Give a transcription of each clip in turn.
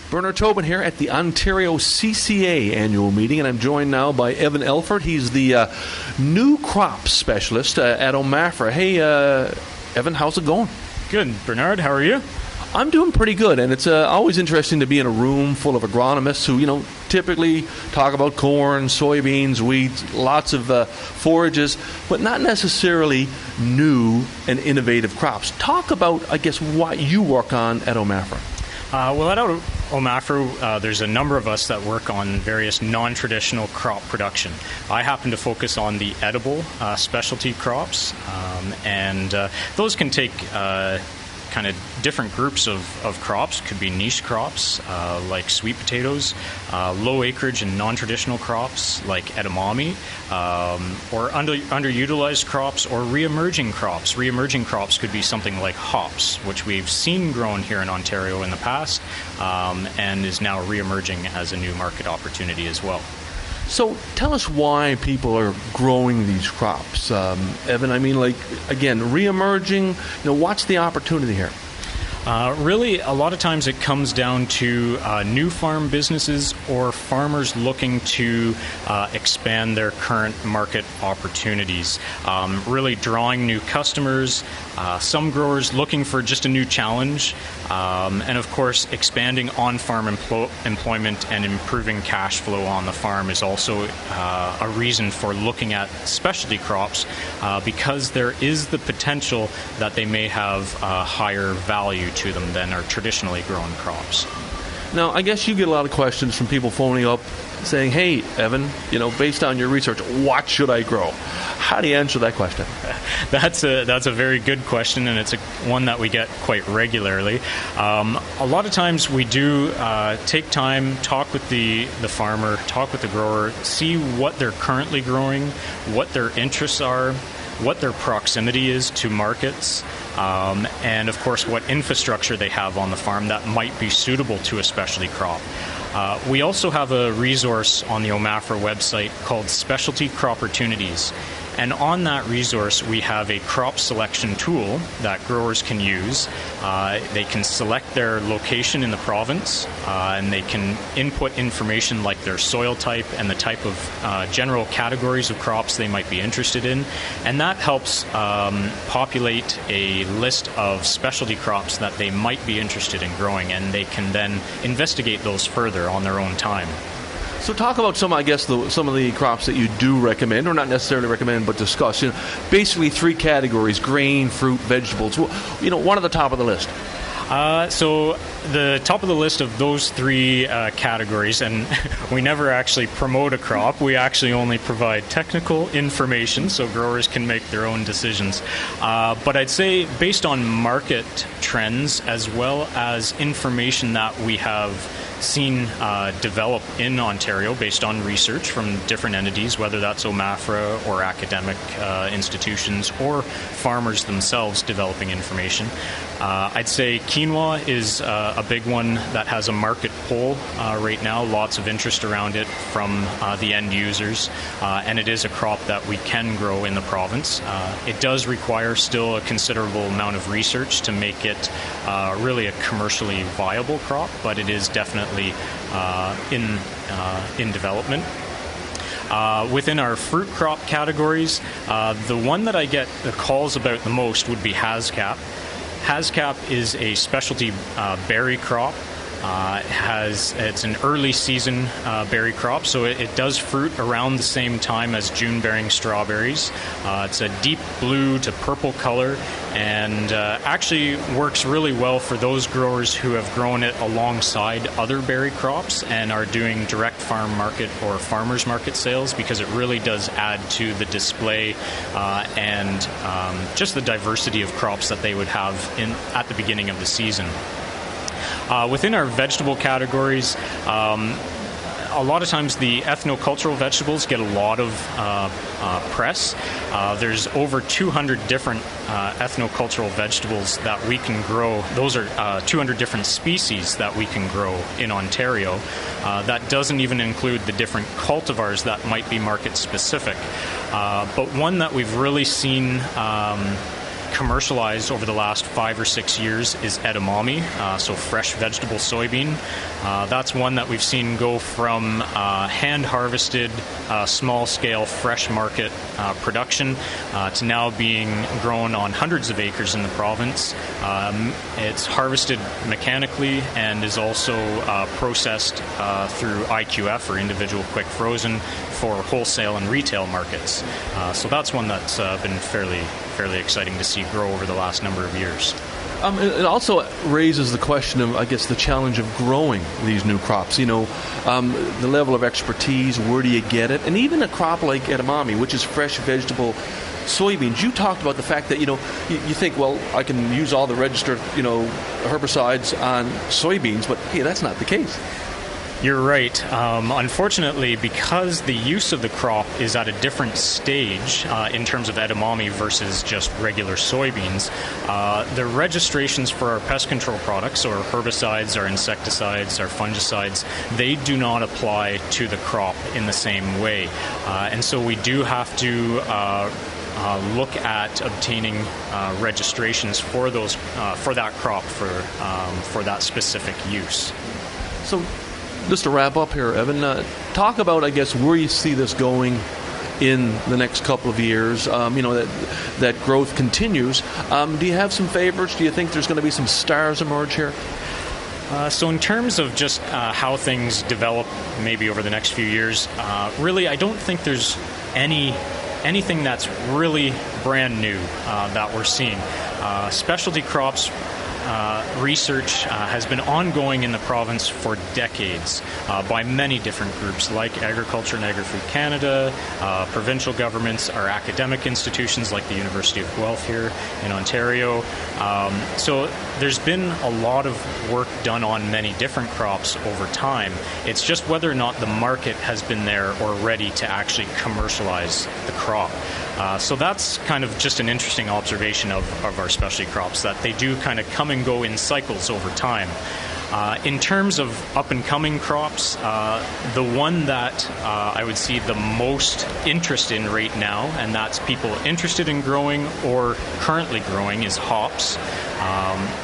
Bernard Tobin here at the Ontario CCA annual meeting, and I'm joined now by Evan Elford. He's the new crop specialist at OMAFRA. Hey, Evan, how's it going? Good. Bernard, how are you? I'm doing pretty good, and it's always interesting to be in a room full of agronomists who, typically talk about corn, soybeans, wheat, lots of forages, but not necessarily new and innovative crops. Talk about, I guess, what you work on at OMAFRA. Well, at OMAFRA, there's a number of us that work on various non-traditional crop production. I happen to focus on the edible specialty crops, and those can take kind of different groups of crops. Could be niche crops like sweet potatoes, low acreage and non-traditional crops like edamame, or underutilized crops or re-emerging crops. Re-emerging crops could be something like hops, which we've seen grown here in Ontario in the past, and is now re-emerging as a new market opportunity as well. So tell us why people are growing these crops, Evan. I mean, again, re-emerging, what's the opportunity here? Really, a lot of times it comes down to new farm businesses or farmers looking to expand their current market opportunities. Really drawing new customers, some growers looking for just a new challenge, and of course expanding on-farm employment and improving cash flow on the farm is also a reason for looking at specialty crops, because there is the potential that they may have higher value to them than our traditionally grown crops. Now, I guess you get a lot of questions from people phoning up saying, hey, Evan, based on your research, what should I grow? How do you answer that question? That's a very good question, and it's one that we get quite regularly. A lot of times we do take time, talk with the farmer, talk with the grower, see what they're currently growing, what their interests are, what their proximity is to markets, and of course what infrastructure they have on the farm that might be suitable to a specialty crop. We also have a resource on the OMAFRA website called Specialty Crop Opportunities. And on that resource, we have a crop selection tool that growers can use. They can select their location in the province, and they can input information like their soil type and the type of general categories of crops they might be interested in. And that helps populate a list of specialty crops that they might be interested in growing, and they can then investigate those further on their own time. So talk about some of the crops that you do recommend, or not necessarily recommend, but discuss. Basically 3 categories: grain, fruit, vegetables. What are the top of the list? So the top of the list of those 3 categories, and we never actually promote a crop. We actually only provide technical information so growers can make their own decisions. But I'd say based on market trends as well as information that we have seen develop in Ontario based on research from different entities, whether that's OMAFRA or academic institutions or farmers themselves developing information. I'd say quinoa is a big one that has a market pull right now, lots of interest around it from the end users, and it is a crop that we can grow in the province. It does require still a considerable amount of research to make it really a commercially viable crop, but it is definitely in development. Within our fruit crop categories, the one that I get the calls about the most would be Haskap. Haskap is a specialty berry crop. It's an early season berry crop, so it does fruit around the same time as June-bearing strawberries. It's a deep blue to purple color, and actually works really well for those growers who have grown it alongside other berry crops and are doing direct farm market or farmers market sales, because it really does add to the display and just the diversity of crops that they would have at the beginning of the season. Within our vegetable categories, a lot of times the ethnocultural vegetables get a lot of press. There's over 200 different ethnocultural vegetables that we can grow. Those are 200 different species that we can grow in Ontario. That doesn't even include the different cultivars that might be market specific. But one that we've really seen commercialized over the last 5 or 6 years is edamame, so fresh vegetable soybean. That's one that we've seen go from hand-harvested, small-scale, fresh market production to now being grown on hundreds of acres in the province. It's harvested mechanically and is also processed through IQF, or individual quick frozen, for wholesale and retail markets. So that's one that's been fairly exciting to see grow over the last number of years. It also raises the question of, I guess, the challenge of growing these new crops. The level of expertise, where do you get it? And even a crop like edamame, which is fresh vegetable soybeans, you talked about the fact that, you think, well, I can use all the registered, herbicides on soybeans, but hey, that's not the case. You're right. Unfortunately, because the use of the crop is at a different stage in terms of edamame versus just regular soybeans, the registrations for our pest control products, or herbicides, or insecticides, or fungicides, they do not apply to the crop in the same way. And so we do have to look at obtaining registrations for those for that crop for that specific use. So, just to wrap up here, Evan, talk about, I guess, where you see this going in the next couple of years. That growth continues. Do you have some favorites? Do you think there's going to be some stars emerge here? So in terms of just how things develop maybe over the next few years, really I don't think there's anything that's really brand new that we're seeing. Specialty crops research has been ongoing in the province for decades by many different groups like Agriculture and Agri-Food Canada, provincial governments, our academic institutions like the University of Guelph here in Ontario. So there's been a lot of work done on many different crops over time. It's just whether or not the market has been there or ready to actually commercialize the crop. So that's kind of just an interesting observation of our specialty crops, that they do kind of come and go in cycles over time. In terms of up-and-coming crops, the one that I would see the most interest in right now, and that's people interested in growing or currently growing, is hops.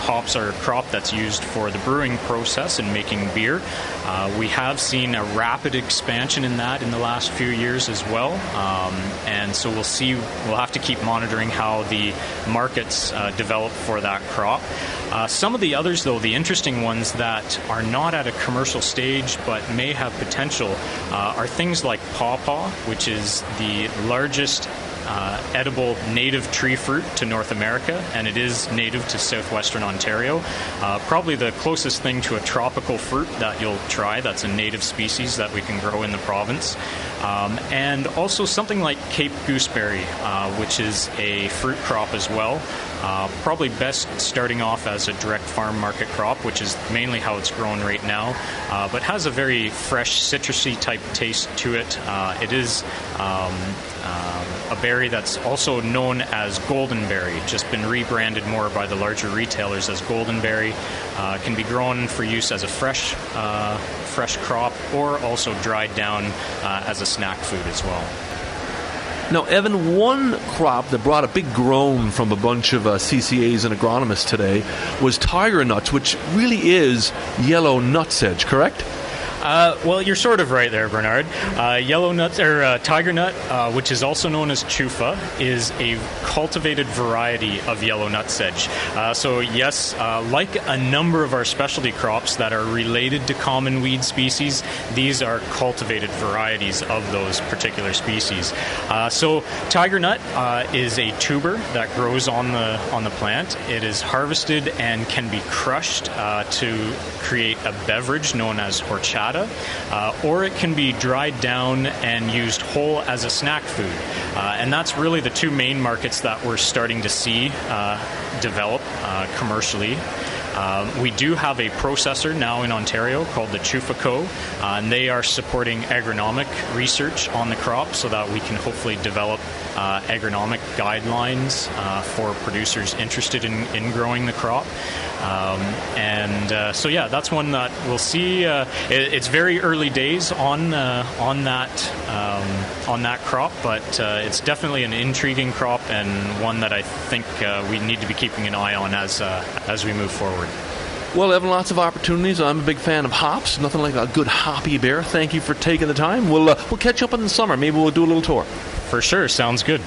Hops are a crop that's used for the brewing process and making beer. We have seen a rapid expansion in that in the last few years as well, and so we'll have to keep monitoring how the markets develop for that crop. Some of the others, though, the interesting ones that are not at a commercial stage but may have potential, are things like Pawpaw, which is the largest edible native tree fruit to North America, and it is native to southwestern Ontario. Probably the closest thing to a tropical fruit that you'll try that's a native species that we can grow in the province. And also something like Cape gooseberry, which is a fruit crop as well. Probably best starting off as a direct farm market crop, which is mainly how it's grown right now, but has a very fresh citrusy type taste to it. It is a berry that's also known as goldenberry, just been rebranded more by the larger retailers as goldenberry. Can be grown for use as a fresh crop, or also dried down as a snack food as well. Now, Evan, one crop that brought a big groan from a bunch of CCAs and agronomists today was tiger nuts, which really is yellow nutsedge, correct? Well, you're sort of right there, Bernard. Yellow nuts, or tiger nut, which is also known as chufa, is a cultivated variety of yellow nutsedge. So yes, like a number of our specialty crops that are related to common weed species, these are cultivated varieties of those particular species. So tiger nut is a tuber that grows on the plant. It is harvested and can be crushed to create a beverage known as horchata. Or it can be dried down and used whole as a snack food. And that's really the two main markets that we're starting to see develop commercially. We do have a processor now in Ontario called the Chufa Co., and they are supporting agronomic research on the crop so that we can hopefully develop agronomic guidelines for producers interested in growing the crop. So that's one that we'll see. It's very early days on that crop, but it's definitely an intriguing crop and one that I think we need to be keeping an eye on as we move forward. Well, Evan, lots of opportunities. I'm a big fan of hops. Nothing like a good hoppy beer. Thank you for taking the time. We'll catch up in the summer. Maybe we'll do a little tour. For sure. Sounds good.